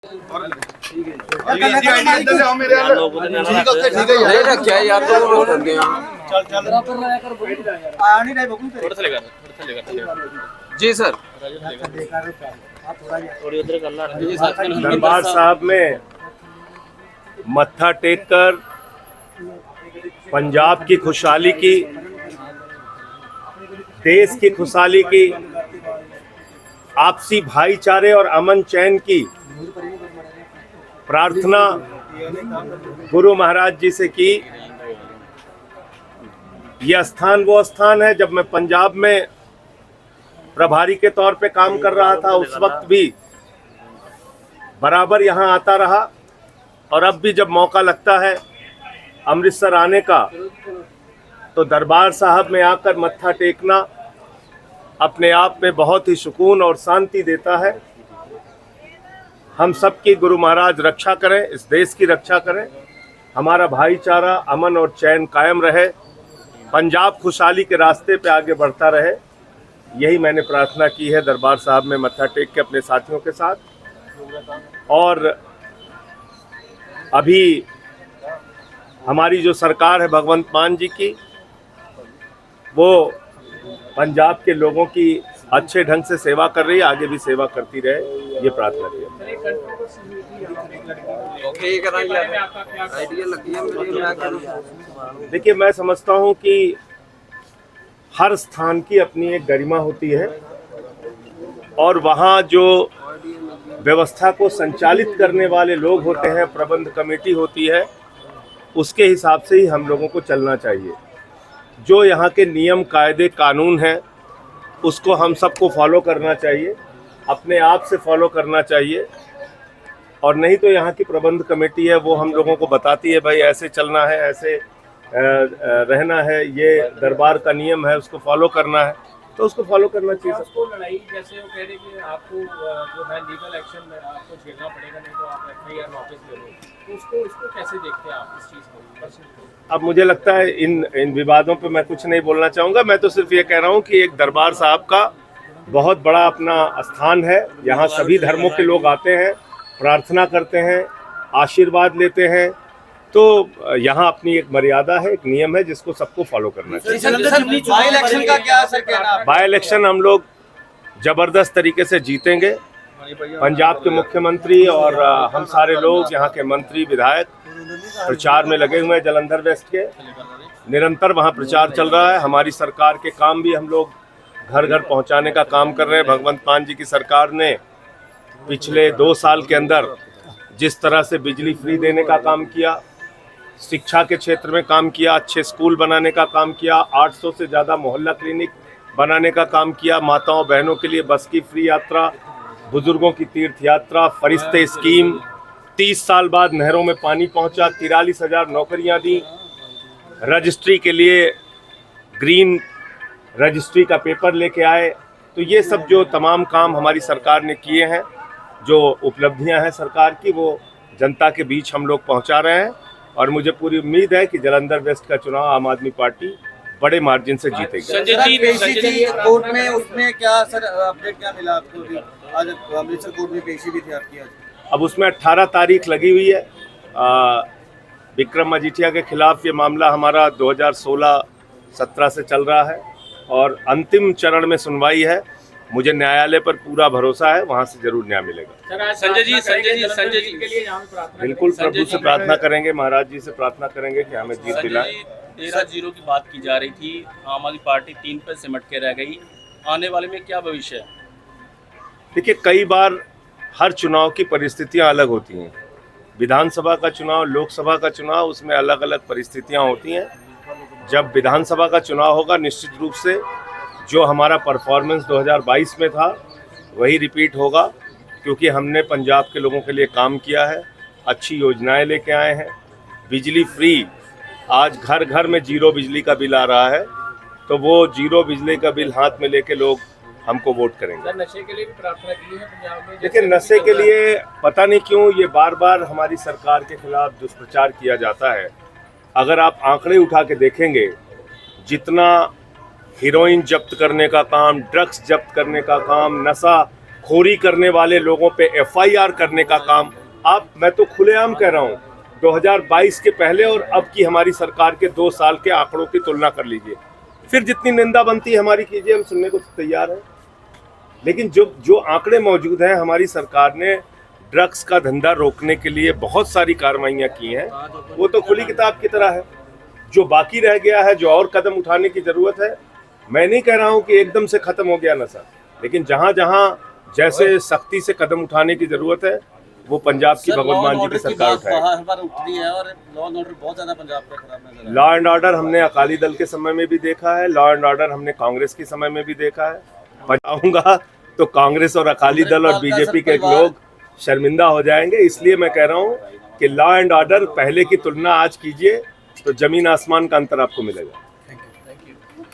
जी sir. दरबार साहब में मत्था टेक कर पंजाब की खुशहाली की, देश की खुशहाली की, आपसी भाईचारे और अमन चैन की प्रार्थना गुरु महाराज जी से की। यह स्थान वो स्थान है, जब मैं पंजाब में प्रभारी के तौर पे काम कर रहा था उस वक्त भी बराबर यहाँ आता रहा, और अब भी जब मौका लगता है अमृतसर आने का तो दरबार साहब में आकर मत्था टेकना अपने आप में बहुत ही सुकून और शांति देता है। हम सब की गुरु महाराज रक्षा करें, इस देश की रक्षा करें, हमारा भाईचारा अमन और चैन कायम रहे, पंजाब खुशहाली के रास्ते पे आगे बढ़ता रहे। यही मैंने प्रार्थना की है दरबार साहब में मत्था टेक के अपने साथियों के साथ। और अभी हमारी जो सरकार है भगवंत मान जी की, वो पंजाब के लोगों की अच्छे ढंग से सेवा कर रही है, आगे भी सेवा करती रहे, ये प्रार्थना की। देखिए, मैं समझता हूँ कि हर स्थान की अपनी एक गरिमा होती है, और वहाँ जो व्यवस्था को संचालित करने वाले लोग होते हैं, प्रबंध कमेटी होती है, उसके हिसाब से ही हम लोगों को चलना चाहिए। जो यहाँ के नियम कायदे कानून हैं उसको हम सबको फॉलो करना चाहिए, अपने आप से फॉलो करना चाहिए, और नहीं तो यहाँ की प्रबंध कमेटी है वो हम लोगों को बताती है भाई ऐसे चलना है, ऐसे रहना है, ये दरबार का नियम है, उसको फॉलो करना है, तो उसको फॉलो करना चाहिए। उसको लड़ाई जैसे वो कह रहे कि आपको जो है लीगल एक्शन में आपको झेलना पड़ेगा, नहीं तो आप एफआईआर वापस ले लो, तो उसको कैसे देखते हैं आप इस चीज़ को? अब मुझे लगता है इन विवादों पे मैं कुछ नहीं बोलना चाहूँगा। मैं तो सिर्फ ये कह रहा हूँ कि एक दरबार साहब का बहुत बड़ा अपना स्थान है, यहाँ सभी धर्मों के लोग आते हैं, प्रार्थना करते हैं, आशीर्वाद लेते हैं, तो यहाँ अपनी एक मर्यादा है, एक नियम है जिसको सबको फॉलो करना चाहिए। बाई इलेक्शन का क्या असर कहना? बाई इलेक्शन हम लोग जबरदस्त तरीके से जीतेंगे। पंजाब के मुख्यमंत्री और हम सारे लोग, यहाँ के मंत्री विधायक प्रचार में लगे हुए हैं। जालंधर वेस्ट के निरंतर वहाँ प्रचार चल रहा है। हमारी सरकार के काम भी हम लोग घर घर पहुँचाने का काम कर रहे हैं। भगवंत मान जी की सरकार ने पिछले 2 साल के अंदर जिस तरह से बिजली फ्री देने का काम किया, शिक्षा के क्षेत्र में काम किया, अच्छे स्कूल बनाने का काम किया, 800 से ज़्यादा मोहल्ला क्लिनिक बनाने का काम किया, माताओं बहनों के लिए बस की फ्री यात्रा, बुजुर्गों की तीर्थ यात्रा, फरिश्ते स्कीम, 30 साल बाद नहरों में पानी पहुंचा, 43,000 नौकरियां दी, रजिस्ट्री के लिए ग्रीन रजिस्ट्री का पेपर लेके आए। तो ये सब जो तमाम काम हमारी सरकार ने किए हैं, जो उपलब्धियां हैं सरकार की, वो जनता के बीच हम लोग पहुंचा रहे हैं, और मुझे पूरी उम्मीद है कि जालंधर वेस्ट का चुनाव आम आदमी पार्टी बड़े मार्जिन से जीतेगी। संजय जी कोर्ट में उसमें क्या सर अपडेट क्या मिला आपको? आज अमृतसर कोर्ट में पेशी भी थी आपकी आज। अब उसमें 18 तारीख लगी हुई है। विक्रम मजीठिया के खिलाफ ये मामला हमारा 2016-17 से चल रहा है, और अंतिम चरण में सुनवाई है। मुझे न्यायालय पर पूरा भरोसा है, वहाँ से जरूर न्याय मिलेगा। संजय जी के लिए यहाँ प्रार्थना बिल्कुल प्रभु से प्रार्थना करेंगे, महाराज जी से प्रार्थना करेंगे कि हमें जीत दिलाए। 13-0 की बात की जा रही थी, आम आदमी पार्टी 3 पर सिमट के रह गई, आने वाले में क्या भविष्य है? देखिए, कई बार हर चुनाव की परिस्थितियां अलग होती हैं। विधानसभा का चुनाव, लोकसभा का चुनाव, उसमें अलग अलग परिस्थितियां होती हैं। जब विधानसभा का चुनाव होगा, निश्चित रूप से जो हमारा परफॉर्मेंस 2022 में था वही रिपीट होगा, क्योंकि हमने पंजाब के लोगों के लिए काम किया है, अच्छी योजनाएं लेके आए हैं। बिजली फ्री, आज घर घर में 0 बिजली का बिल आ रहा है, तो वो 0 बिजली का बिल हाथ में लेके लोग हमको वोट करेंगे। नशे के लिए भी प्रार्थना की है पंजाब में। लेकिन नशे के लिए पता नहीं क्यों ये बार बार हमारी सरकार के खिलाफ दुष्प्रचार किया जाता है। अगर आप आंकड़े उठा के देखेंगे, जितना हीरोइन जब्त करने का काम, ड्रग्स जब्त करने का काम, नशा खोरी करने वाले लोगों पे FIR करने का काम मैं तो खुलेआम कह रहा हूँ, 2022 के पहले और अब की हमारी सरकार के 2 साल के आंकड़ों की तुलना कर लीजिए, फिर जितनी निंदा बनती है हमारी कीजिए, हम सुनने को तैयार हैं। लेकिन जो आंकड़े मौजूद हैं, हमारी सरकार ने ड्रग्स का धंधा रोकने के लिए बहुत सारी कार्रवाइयाँ की हैं, वो तो खुली किताब की तरह है। जो बाकी रह गया है, जो और कदम उठाने की जरूरत है, मैं नहीं कह रहा हूँ कि एकदम से खत्म हो गया नशा, लेकिन जहाँ जहाँ जैसे सख्ती से कदम उठाने की जरूरत है, वो पंजाब की भगवत मान जी की सरकार उठाए। उठती है और लॉ एंड ऑर्डर बहुत ज्यादा पंजाब का खराब नजर आ रहा है। लॉ एंड ऑर्डर हमने अकाली दल के समय में भी देखा है, लॉ एंड ऑर्डर हमने कांग्रेस के समय में भी देखा है। बताऊंगा तो कांग्रेस और अकाली दल और बीजेपी के लोग शर्मिंदा हो जाएंगे। इसलिए मैं कह रहा हूँ कि लॉ एंड ऑर्डर पहले की तुलना आज कीजिए तो जमीन आसमान का अंतर आपको मिलेगा।